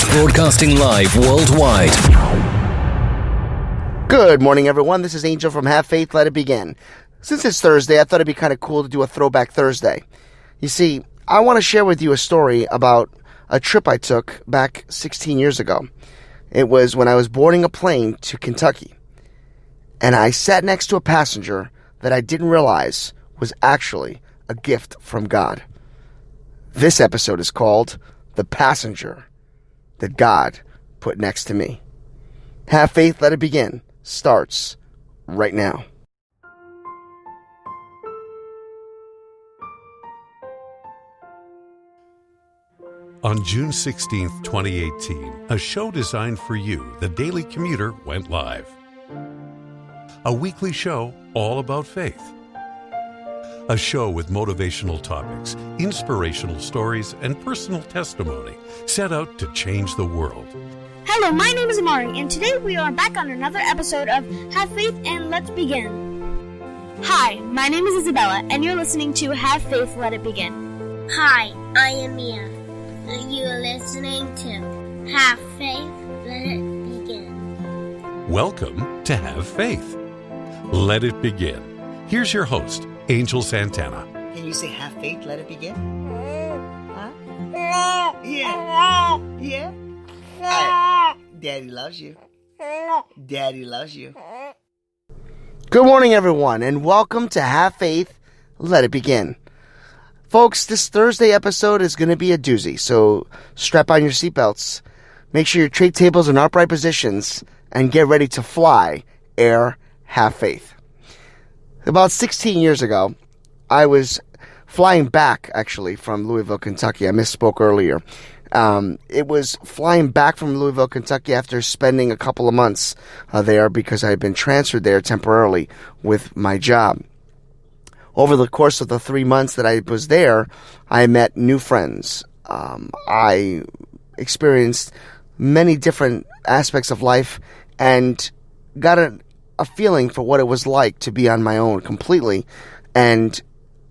Broadcasting live worldwide. Good morning, everyone. This is Angel from Have Faith, Let It Begin. Since it's Thursday, I thought it'd be kind of cool to do a Throwback Thursday. You see, I want to share with you a story about a trip I took back 16 years ago. It was when I was boarding a plane to Kentucky. And I sat next to a passenger that I didn't realize was actually a gift from God. This episode is called The Passenger That God Put Next to Me. Have Faith, Let It Begin starts right now. On June 16th, 2018, a show designed for you, the Daily Commuter, went live. A weekly show all about faith. A show with motivational topics, inspirational stories, and personal testimony set out to change the world. Hello, my name is Amari, and today we are back on another episode of Have Faith and Let's Begin. Hi, my name is Isabella, and you're listening to Have Faith, Let It Begin. Hi, I am Mia, and you are listening to Have Faith, Let It Begin. Welcome to Have Faith. Let it begin. Here's your host, Angel Santana. Can you say Have Faith, Let It Begin? Huh? Yeah. Yeah? Daddy loves you. Daddy loves you. Good morning, everyone, and welcome to Have Faith, Let It Begin. Folks, this Thursday episode is going to be a doozy, so strap on your seatbelts, make sure your tray tables are in upright positions, and get ready to fly, have faith. About 16 years ago, I was flying back, actually, from Louisville, Kentucky. I misspoke earlier. It was flying back from Louisville, Kentucky after spending a couple of months there because I had been transferred there temporarily with my job. Over the course of the 3 months that I was there, I met new friends. I experienced many different aspects of life and got a feeling for what it was like to be on my own completely. And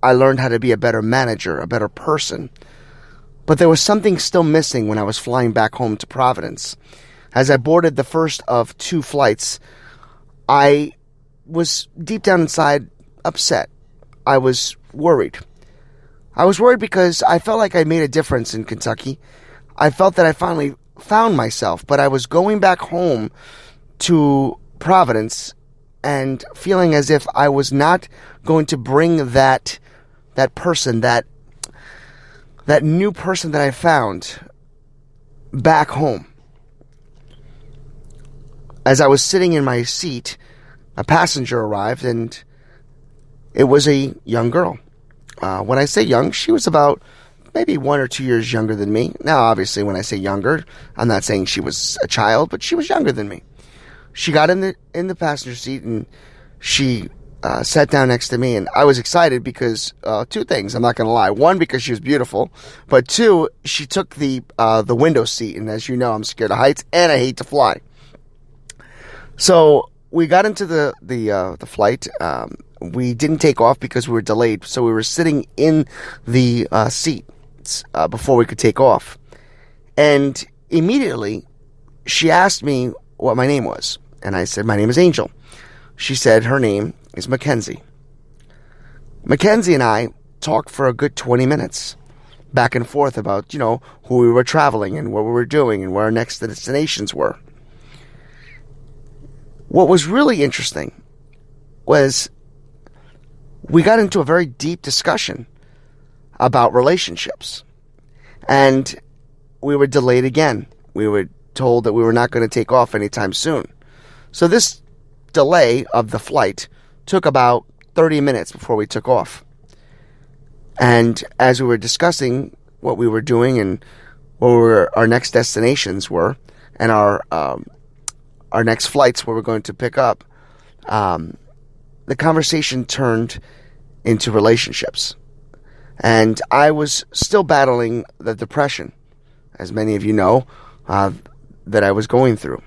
I learned how to be a better manager, a better person. But there was something still missing when I was flying back home to Providence. As I boarded the first of 2 flights, I was deep down inside upset. I was worried. I was worried because I felt like I made a difference in Kentucky. I felt that I finally found myself, but I was going back home to Providence and feeling as if I was not going to bring that person, that new person that I found back home. As I was sitting in my seat, a passenger arrived, and it was a young girl. When I say young, she was about maybe 1 or 2 years younger than me. Now, obviously, when I say younger, I'm not saying she was a child, but she was younger than me. She got in the passenger seat, and she sat down next to me, and I was excited because 2 things. I'm not going to lie. 1, because she was beautiful, but 2, she took the window seat, and as you know, I'm scared of heights and I hate to fly. So we got into the flight. We didn't take off because we were delayed, so we were sitting in the seats before we could take off. And immediately, she asked me what my name was, and I said, my name is Angel. She said her name is Mackenzie. Mackenzie and I talked for a good 20 minutes, back and forth about, who we were traveling and what we were doing and where our next destinations were. What was really interesting was we got into a very deep discussion about relationships. And we were delayed again. We were told that we were not going to take off anytime soon. So this delay of the flight took about 30 minutes before we took off. And as we were discussing what we were doing and what our next destinations were, and our next flights where we're going to pick up, the conversation turned into relationships. And I was still battling the depression, as many of you know, that I was going through.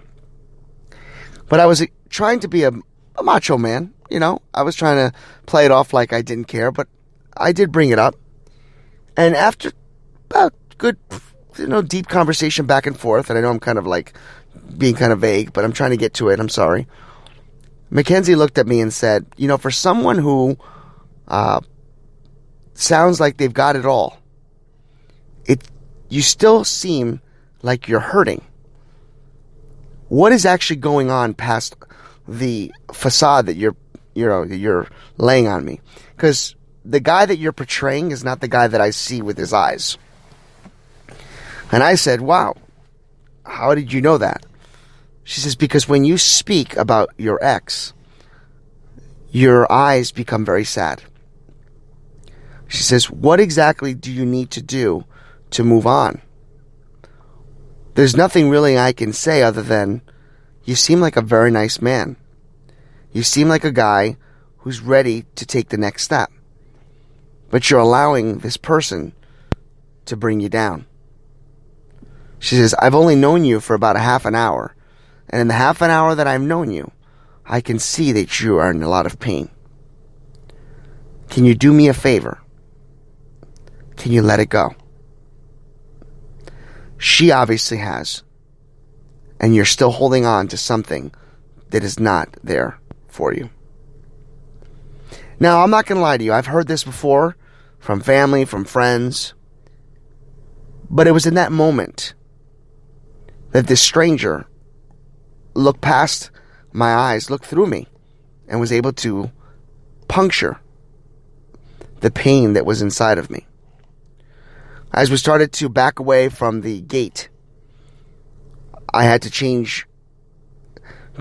But I was trying to be a macho man, I was trying to play it off like I didn't care, but I did bring it up. And after about good deep conversation back and forth. And I know I'm kind of like being kind of vague, but I'm trying to get to it. I'm sorry. Mackenzie looked at me and said, for someone who sounds like they've got it all, you still seem like you're hurting. What is actually going on past the facade that you're laying on me? Because the guy that you're portraying is not the guy that I see with his eyes. And I said, wow, how did you know that? She says, because when you speak about your ex, your eyes become very sad. She says, what exactly do you need to do to move on? There's nothing really I can say other than you seem like a very nice man. You seem like a guy who's ready to take the next step. But you're allowing this person to bring you down. She says, I've only known you for about a half an hour. And in the half an hour that I've known you, I can see that you are in a lot of pain. Can you do me a favor? Can you let it go? She obviously has. And you're still holding on to something that is not there for you. Now, I'm not going to lie to you. I've heard this before from family, from friends. But it was in that moment that this stranger looked past my eyes, looked through me, and was able to puncture the pain that was inside of me. As we started to back away from the gate, I had to change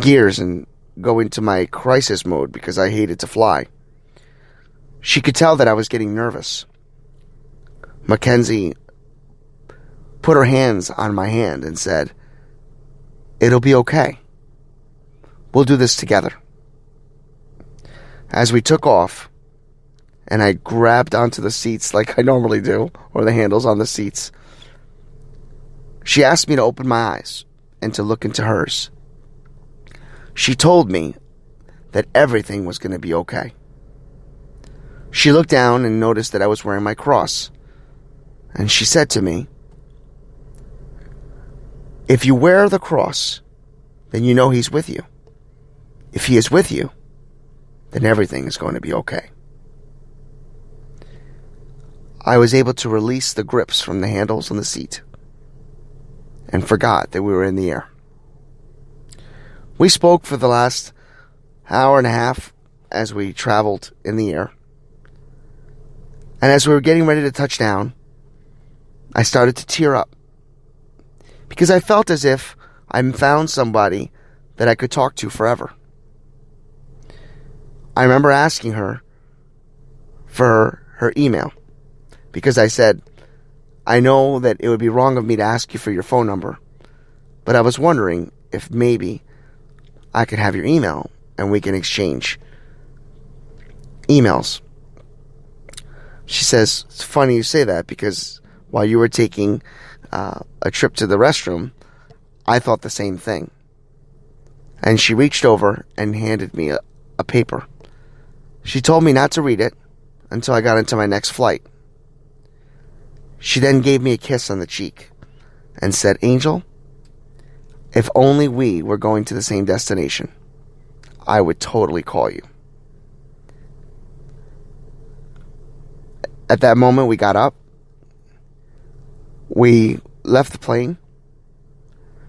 gears and go into my crisis mode because I hated to fly. She could tell that I was getting nervous. Mackenzie put her hands on my hand and said, it'll be okay. We'll do this together. As we took off, and I grabbed onto the seats like I normally do, or the handles on the seats, she asked me to open my eyes and to look into hers. She told me that everything was going to be okay. She looked down and noticed that I was wearing my cross. And she said to me, if you wear the cross, then you know he's with you. If he is with you, then everything is going to be okay. I was able to release the grips from the handles on the seat and forgot that we were in the air. We spoke for the last hour and a half as we traveled in the air. And as we were getting ready to touch down, I started to tear up because I felt as if I found somebody that I could talk to forever. I remember asking her for her email because I said, I know that it would be wrong of me to ask you for your phone number, but I was wondering if maybe I could have your email and we can exchange emails. She says, it's funny you say that because while you were taking a trip to the restroom, I thought the same thing. And she reached over and handed me a paper. She told me not to read it until I got into my next flight. She then gave me a kiss on the cheek and said, Angel, if only we were going to the same destination, I would totally call you. At that moment, we got up. We left the plane.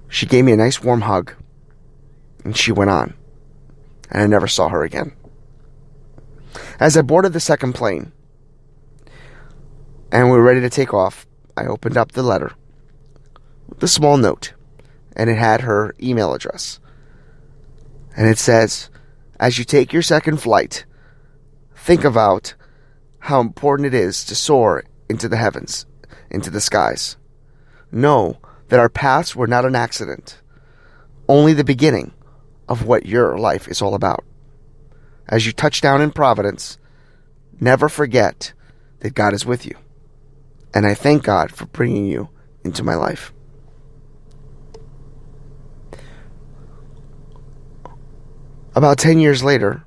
She gave me a nice warm hug. And she went on. And I never saw her again. As I boarded the second plane, and we were ready to take off, I opened up the letter with a small note. And it had her email address. And it says, as you take your second flight, think about how important it is to soar into the heavens, into the skies. Know that our paths were not an accident, only the beginning of what your life is all about. As you touch down in Providence, never forget that God is with you. And I thank God for bringing you into my life. About 10 years later,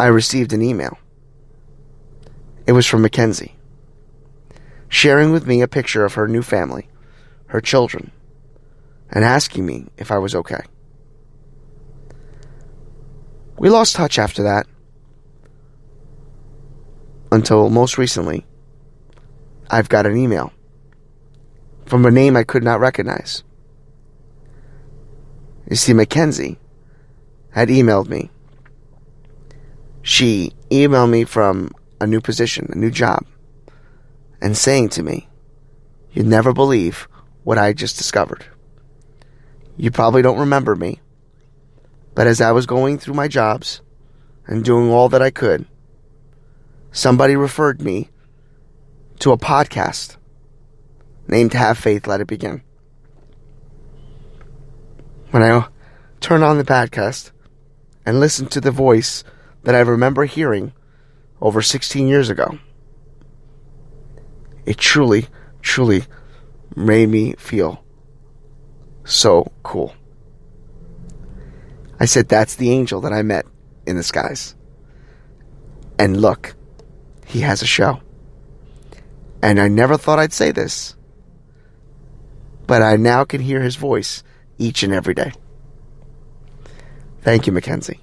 I received an email. It was from Mackenzie. sharing with me a picture of her new family, her children, and asking me if I was okay. We lost touch after that, until most recently, I've got an email from a name I could not recognize. You see, Mackenzie had emailed me. She emailed me from a new position, a new job, and saying to me, "You'd never believe what I just discovered. You probably don't remember me, but as I was going through my jobs and doing all that I could, somebody referred me to a podcast named Have Faith, Let It Begin. When I turned on the podcast and listened to the voice that I remember hearing over 16 years ago, it truly, truly made me feel so cool. I said, that's the angel that I met in the skies. And look, he has a show. And I never thought I'd say this, but I now can hear his voice each and every day. Thank you, Mackenzie.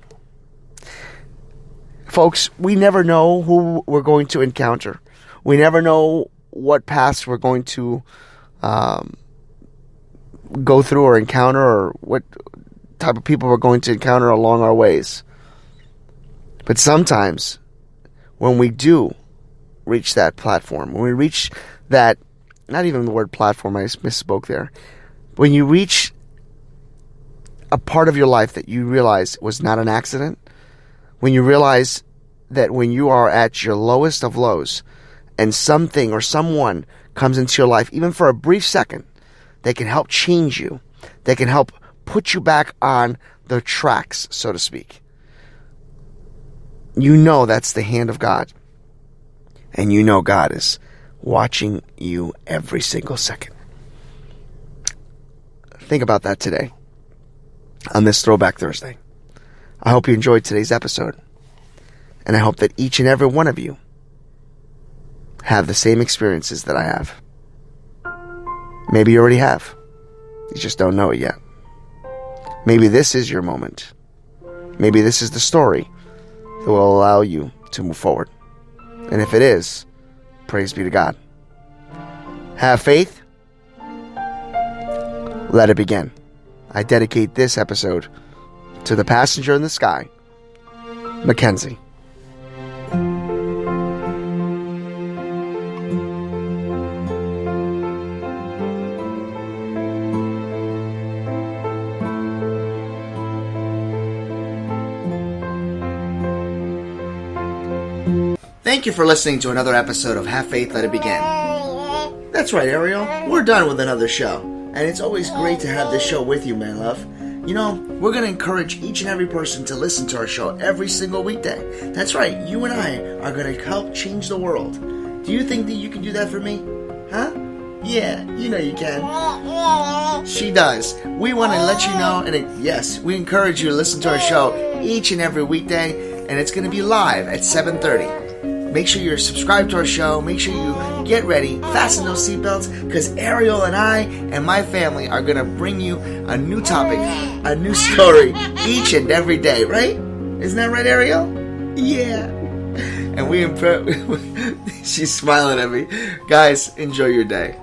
Folks, we never know who we're going to encounter. We never know what paths we're going to go through or encounter, or what type of people we're going to encounter along our ways. But sometimes, when we do reach that platform, when we reach that, not even the word platform, I misspoke there. When you reach a part of your life that you realize was not an accident, when you realize that when you are at your lowest of lows and something or someone comes into your life, even for a brief second, they can help change you, they can help put you back on the tracks, so to speak. You know that's the hand of God. And you know God is watching you every single second. Think about that today on this Throwback Thursday. I hope you enjoyed today's episode. And I hope that each and every one of you have the same experiences that I have. Maybe you already have. You just don't know it yet. Maybe this is your moment. Maybe this is the story that will allow you to move forward. And if it is, praise be to God. Have faith. Let it begin. I dedicate this episode to the passenger in the sky, Mackenzie. Thank you for listening to another episode of Have Faith, Let It Begin. That's right, Ariel. We're done with another show. And it's always great to have this show with you, my love. You know, we're going to encourage each and every person to listen to our show every single weekday. That's right, you and I are going to help change the world. Do you think that you can do that for me? Huh? Yeah, you know you can. She does. We want to let you know, and yes, we encourage you to listen to our show each and every weekday, and it's going to be live at 7:30. Make sure you're subscribed to our show. Make sure you get ready, fasten those seatbelts, because Ariel and I and my family are going to bring you a new topic, a new story each and every day, right? Isn't that right, Ariel? Yeah. And she's smiling at me. Guys, enjoy your day.